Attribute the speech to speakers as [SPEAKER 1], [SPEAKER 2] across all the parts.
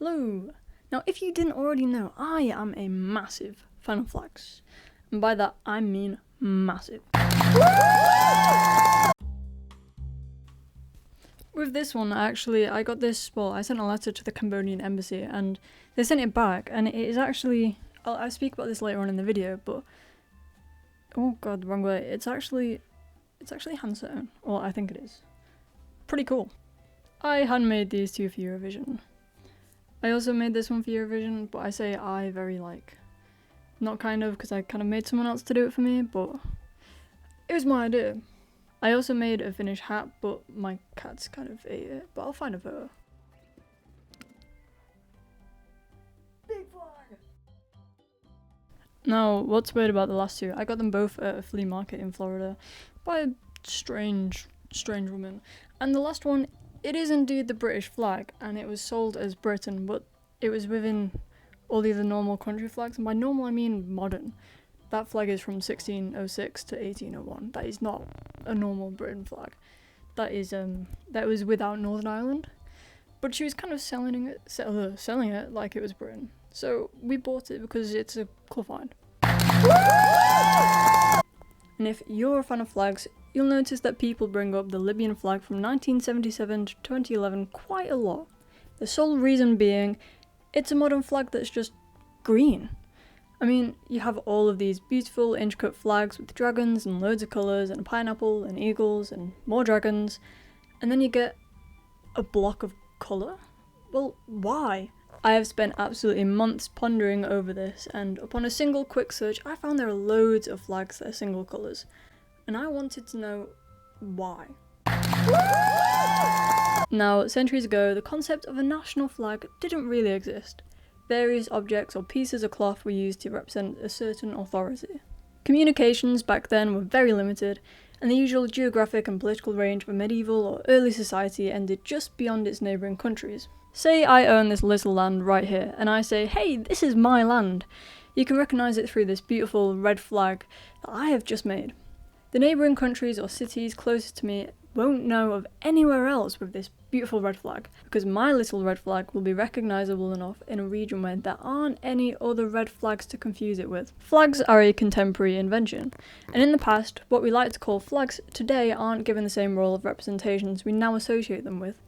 [SPEAKER 1] Hello! Now, if you didn't already know, I am a massive fan of flags. And by that, I mean massive. With this one, actually, I got this, well, I sent a letter to the Cambodian embassy, and they sent it back, and it is actually, I'll speak about this later on in the video, but, oh god, wrong way, it's actually hand sewn, well, I think it is. Pretty cool. I handmade these two for Eurovision. I also made this one for Eurovision, but I say I very not kind of, because I kind of made someone else to do it for me, but it was my idea. I also made a Finnish hat, but my cats kind of ate it, but I'll find a photo. Big flag! Now, what's weird about the last two, I got them both at a flea market in Florida by a strange woman. And the last one, it is indeed the British flag, and it was sold as Britain, but it was within all the other normal country flags, and by normal I mean modern. That flag is from 1606 to 1801. That is not a normal Britain flag. That is that was without Northern Ireland, but she was kind of selling it like it was Britain. So we bought it because it's a cool find. And if you're a fan of flags, you'll notice that people bring up the Libyan flag from 1977 to 2011 quite a lot. The sole reason being, it's a modern flag that's just green. I mean, you have all of these beautiful intricate flags with dragons and loads of colours and a pineapple and eagles and more dragons, and then you get a block of colour? Well, why? I have spent absolutely months pondering over this, and upon a single quick search I found there are loads of flags that are single colours, and I wanted to know why. Now, centuries ago, the concept of a national flag didn't really exist. Various objects or pieces of cloth were used to represent a certain authority. Communications back then were very limited, and the usual geographic and political range of a medieval or early society ended just beyond its neighbouring countries. Say I own this little land right here, and I say, hey, this is my land. You can recognise it through this beautiful red flag that I have just made. The neighbouring countries or cities closest to me won't know of anywhere else with this beautiful red flag, because my little red flag will be recognisable enough in a region where there aren't any other red flags to confuse it with. Flags are a contemporary invention, and in the past, what we like to call flags today aren't given the same role of representations we now associate them with.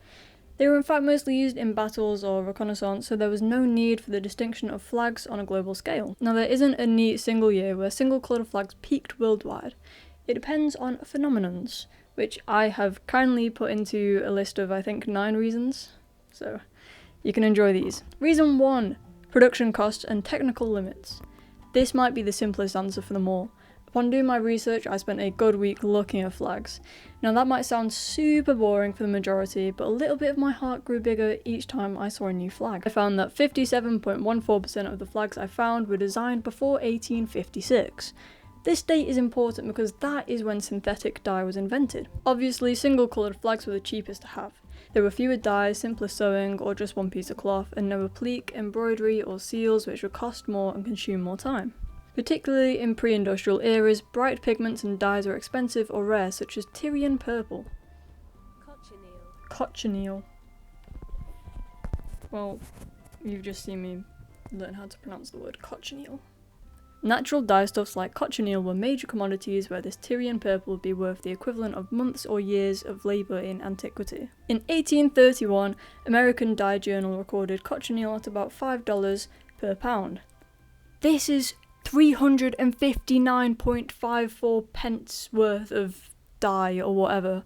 [SPEAKER 1] They were in fact mostly used in battles or reconnaissance, so there was no need for the distinction of flags on a global scale. Now, there isn't a neat single year where single-coloured flags peaked worldwide. It depends on phenomenons, which I have kindly put into a list of, I think, 9 reasons. So, you can enjoy these. Reason 1, production costs and technical limits. This might be the simplest answer for them all. Upon doing my research, I spent a good week looking at flags. Now that might sound super boring for the majority, but a little bit of my heart grew bigger each time I saw a new flag. I found that 57.14% of the flags I found were designed before 1856. This date is important because that is when synthetic dye was invented. Obviously, single-coloured flags were the cheapest to have. There were fewer dyes, simpler sewing, or just one piece of cloth, and no applique, embroidery, or seals, which would cost more and consume more time. Particularly in pre-industrial eras, bright pigments and dyes were expensive or rare, such as Tyrian purple. Cochineal. Well, you've just seen me learn how to pronounce the word cochineal. Natural dyestuffs like cochineal were major commodities where this Tyrian purple would be worth the equivalent of months or years of labour in antiquity. In 1831, American Dye Journal recorded cochineal at about $5 per pound. This is 359.54 pence worth of dye or whatever.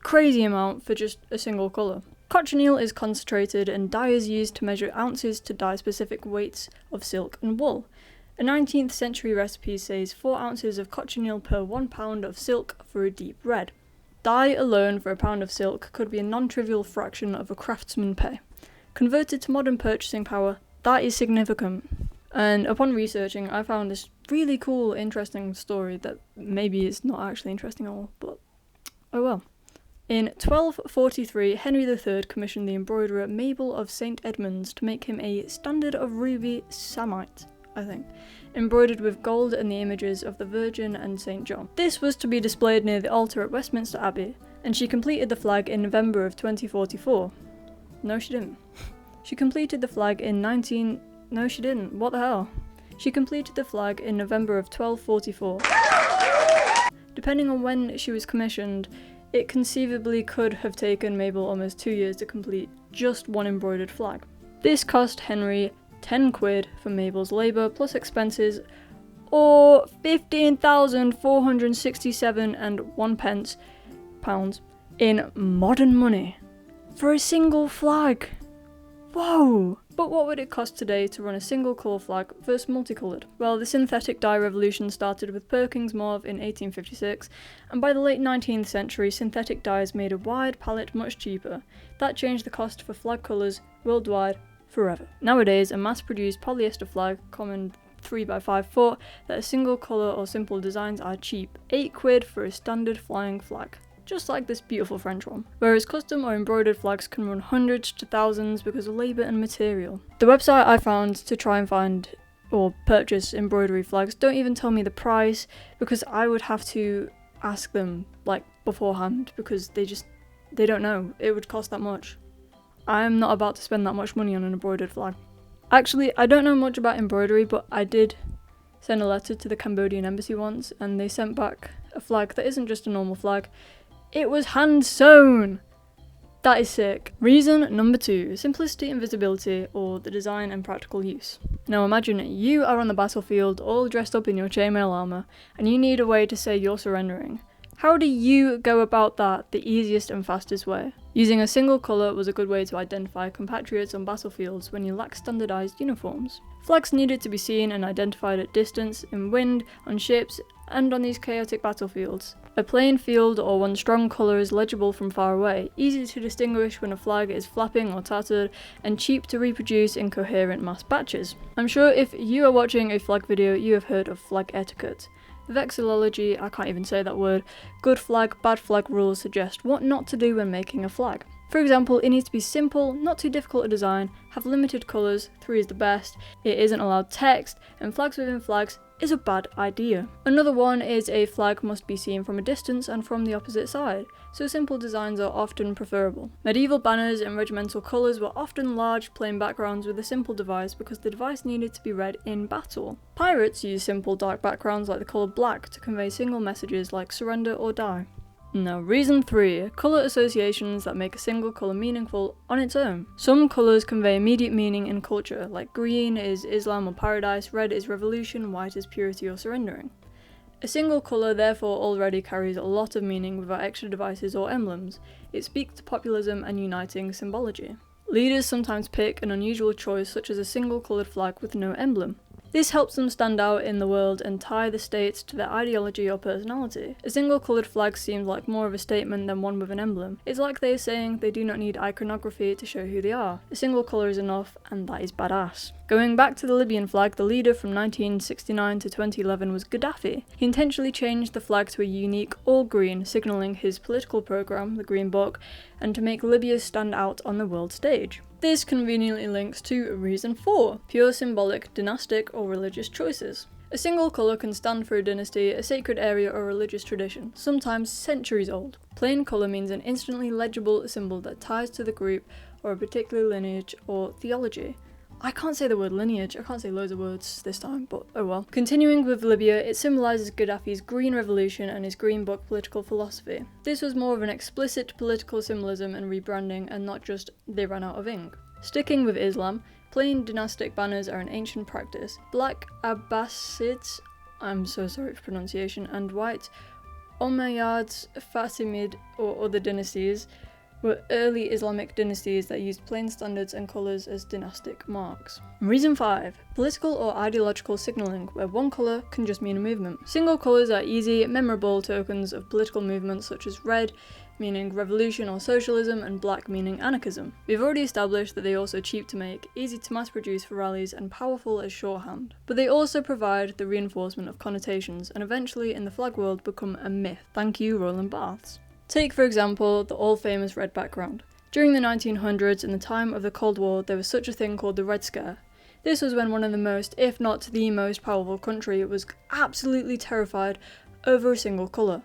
[SPEAKER 1] Crazy amount for just a single colour. Cochineal is concentrated and dye is used to measure ounces to dye specific weights of silk and wool. A 19th century recipe says 4 ounces of cochineal per 1 pound of silk for a deep red. Dye alone for a pound of silk could be a non-trivial fraction of a craftsman's pay. Converted to modern purchasing power, that is significant. And upon researching, I found this really cool, interesting story that maybe it's not actually interesting at all, but oh well. In 1243, Henry III commissioned the embroiderer Mabel of St. Edmunds to make him a standard of ruby samite, I think, embroidered with gold and the images of the Virgin and St. John. This was to be displayed near the altar at Westminster Abbey, and she completed the flag in November of 2044. No, she didn't. She completed the flag in No, she didn't. What the hell? She completed the flag in November of 1244. Depending on when she was commissioned, it conceivably could have taken Mabel almost 2 years to complete just one embroidered flag. This cost Henry 10 quid for Mabel's labour plus expenses, or 15,467 and 1 pence pounds in modern money for a single flag. Whoa! But what would it cost today to run a single colour flag versus multicoloured? Well, the synthetic dye revolution started with Perkins mauve in 1856, and by the late 19th century, synthetic dyes made a wide palette much cheaper. That changed the cost for flag colours worldwide forever. Nowadays, a mass-produced polyester flag, common 3x5 foot, that a single colour or simple designs are cheap, 8 quid for a standard flying flag. Just like this beautiful French one. Whereas custom or embroidered flags can run hundreds to thousands because of labour and material. The website I found to try and find or purchase embroidery flags don't even tell me the price, because I would have to ask them like beforehand, because they don't know it would cost that much. I am not about to spend that much money on an embroidered flag. Actually, I don't know much about embroidery, but I did send a letter to the Cambodian embassy once, and they sent back a flag that isn't just a normal flag. It was hand sewn! That is sick. Reason number 2, simplicity and visibility, or the design and practical use. Now imagine you are on the battlefield all dressed up in your chainmail armour, and you need a way to say you're surrendering. How do you go about that the easiest and fastest way? Using a single colour was a good way to identify compatriots on battlefields when you lack standardised uniforms. Flags needed to be seen and identified at distance, in wind, on ships, and on these chaotic battlefields. A plain field or one strong colour is legible from far away, easy to distinguish when a flag is flapping or tattered, and cheap to reproduce in coherent mass batches. I'm sure if you are watching a flag video, you have heard of flag etiquette. The vexillology, I can't even say that word, good flag, bad flag rules suggest what not to do when making a flag. For example, it needs to be simple, not too difficult to design, have limited colours, 3 is the best, it isn't allowed text, and flags within flags is a bad idea. Another one is a flag must be seen from a distance and from the opposite side, so simple designs are often preferable. Medieval banners and regimental colours were often large plain backgrounds with a simple device because the device needed to be read in battle. Pirates use simple dark backgrounds like the colour black to convey single messages like surrender or die. Now, reason 3, colour associations that make a single colour meaningful on its own. Some colours convey immediate meaning in culture, like green is Islam or paradise, red is revolution, white is purity or surrendering. A single colour therefore already carries a lot of meaning without extra devices or emblems. It speaks to populism and uniting symbology. Leaders sometimes pick an unusual choice such as a single coloured flag with no emblem. This helps them stand out in the world and tie the state to their ideology or personality. A single coloured flag seems like more of a statement than one with an emblem. It's like they are saying they do not need iconography to show who they are. A single colour is enough, and that is badass. Going back to the Libyan flag, the leader from 1969 to 2011 was Gaddafi. He intentionally changed the flag to a unique all-green, signalling his political programme, the Green Book, and to make Libya stand out on the world stage. This conveniently links to reason 4, pure symbolic, dynastic or religious choices. A single colour can stand for a dynasty, a sacred area or religious tradition, sometimes centuries old. Plain colour means an instantly legible symbol that ties to the group or a particular lineage or theology. I can't say the word lineage, I can't say loads of words this time, but oh well. Continuing with Libya, it symbolises Gaddafi's Green Revolution and his Green Book political philosophy. This was more of an explicit political symbolism and rebranding, and not just they ran out of ink. Sticking with Islam, plain dynastic banners are an ancient practice. Black Abbasids, I'm so sorry for pronunciation, and white Umayyads, Fatimid or other dynasties were early Islamic dynasties that used plain standards and colours as dynastic marks. Reason 5. Political or ideological signalling, where one colour can just mean a movement. Single colours are easy, memorable tokens of political movements such as red, meaning revolution or socialism, and black meaning anarchism. We've already established that they're also cheap to make, easy to mass produce for rallies, and powerful as shorthand. But they also provide the reinforcement of connotations, and eventually in the flag world become a myth. Thank you, Roland Barthes. Take, for example, the all-famous red background. During the 1900s, in the time of the Cold War, there was such a thing called the Red Scare. This was when one of the most, if not the most powerful country was absolutely terrified over a single colour,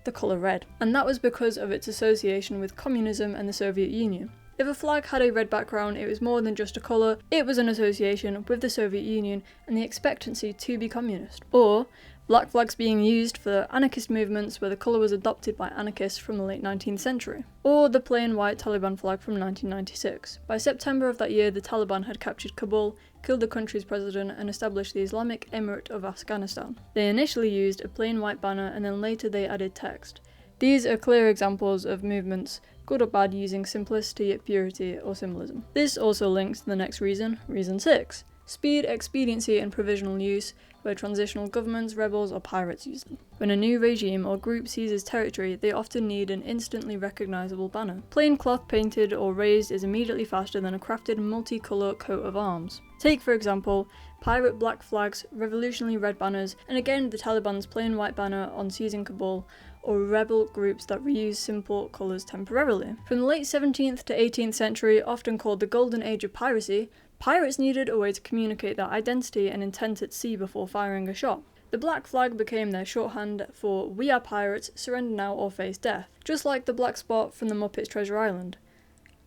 [SPEAKER 1] the colour red. And that was because of its association with communism and the Soviet Union. If a flag had a red background, it was more than just a colour, it was an association with the Soviet Union and the expectancy to be communist. Or black flags being used for anarchist movements where the colour was adopted by anarchists from the late 19th century. Or the plain white Taliban flag from 1996. By September of that year, the Taliban had captured Kabul, killed the country's president, and established the Islamic Emirate of Afghanistan. They initially used a plain white banner and then later they added text. These are clear examples of movements, good or bad, using simplicity, purity, or symbolism. This also links to the next reason, reason 6. Speed, expediency, and provisional use, where transitional governments, rebels, or pirates use them. When a new regime or group seizes territory, they often need an instantly recognisable banner. Plain cloth painted or raised is immediately faster than a crafted multicolour coat of arms. Take, for example, pirate black flags, revolutionary red banners, and again the Taliban's plain white banner on seizing Kabul, or rebel groups that reuse simple colours temporarily. From the late 17th to 18th century, often called the Golden Age of Piracy, pirates needed a way to communicate their identity and intent at sea before firing a shot. The black flag became their shorthand for "We are pirates, surrender now or face death," just like the black spot from the Muppets Treasure Island.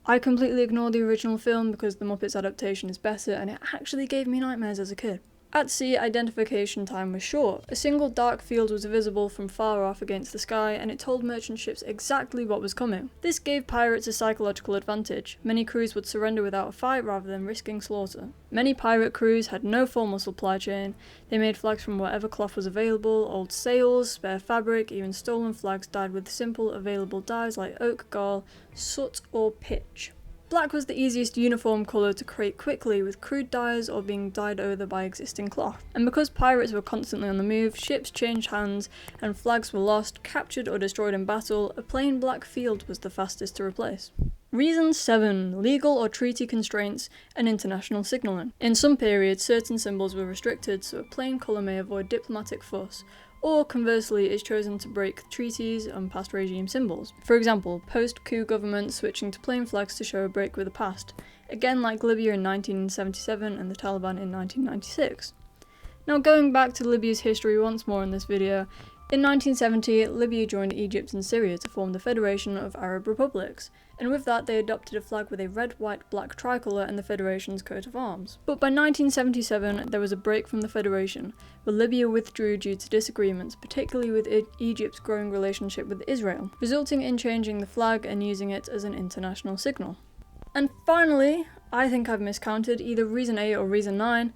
[SPEAKER 1] I completely ignored the original film because the Muppets adaptation is better and it actually gave me nightmares as a kid. At sea, identification time was short. A single dark field was visible from far off against the sky, and it told merchant ships exactly what was coming. This gave pirates a psychological advantage. Many crews would surrender without a fight rather than risking slaughter. Many pirate crews had no formal supply chain. They made flags from whatever cloth was available, old sails, spare fabric, even stolen flags dyed with simple available dyes like oak gall, soot, or pitch. Black was the easiest uniform colour to create quickly with crude dyes or being dyed over by existing cloth. And because pirates were constantly on the move, ships changed hands and flags were lost, captured or destroyed in battle, a plain black field was the fastest to replace. Reason 7. Legal or treaty constraints and international signalling. In some periods, certain symbols were restricted, so a plain colour may avoid diplomatic fuss, or conversely is chosen to break treaties and past regime symbols. For example, post-coup governments switching to plain flags to show a break with the past, again like Libya in 1977 and the Taliban in 1996. Now going back to Libya's history once more in this video, in 1970 Libya joined Egypt and Syria to form the Federation of Arab Republics, and with that they adopted a flag with a red, white, black tricolour and the Federation's coat of arms. But by 1977 there was a break from the Federation, where Libya withdrew due to disagreements, particularly with Egypt's growing relationship with Israel, resulting in changing the flag and using it as an international signal. And finally, I think I've miscounted either reason 8 or reason 9,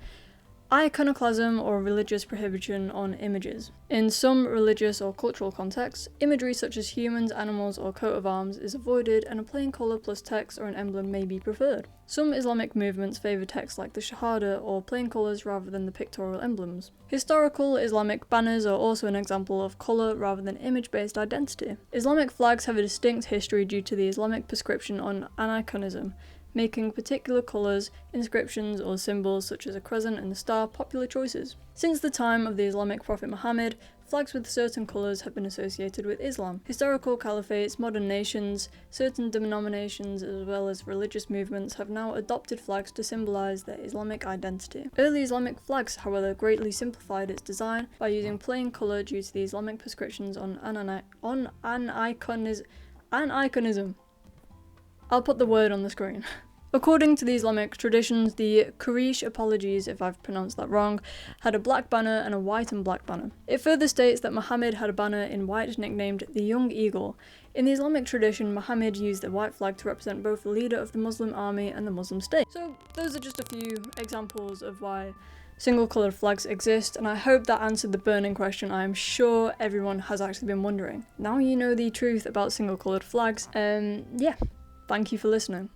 [SPEAKER 1] iconoclasm or religious prohibition on images. In some religious or cultural contexts, imagery such as humans, animals, or coat of arms is avoided and a plain colour plus text or an emblem may be preferred. Some Islamic movements favour text like the Shahada or plain colours rather than the pictorial emblems. Historical Islamic banners are also an example of colour rather than image-based identity. Islamic flags have a distinct history due to the Islamic prescription on aniconism, making particular colours, inscriptions, or symbols such as a crescent and a star popular choices. Since the time of the Islamic prophet Muhammad, flags with certain colours have been associated with Islam. Historical caliphates, modern nations, certain denominations, as well as religious movements have now adopted flags to symbolise their Islamic identity. Early Islamic flags, however, greatly simplified its design by using plain colour due to the Islamic prescriptions on aniconism. I'll put the word on the screen. According to the Islamic traditions, the Quraysh, apologies if I've pronounced that wrong, had a black banner and a white and black banner. It further states that Muhammad had a banner in white nicknamed the Young Eagle. In the Islamic tradition, Muhammad used the white flag to represent both the leader of the Muslim army and the Muslim state. So those are just a few examples of why single coloured flags exist, and I hope that answered the burning question I am sure everyone has actually been wondering. Now you know the truth about single coloured flags, yeah. Thank you for listening.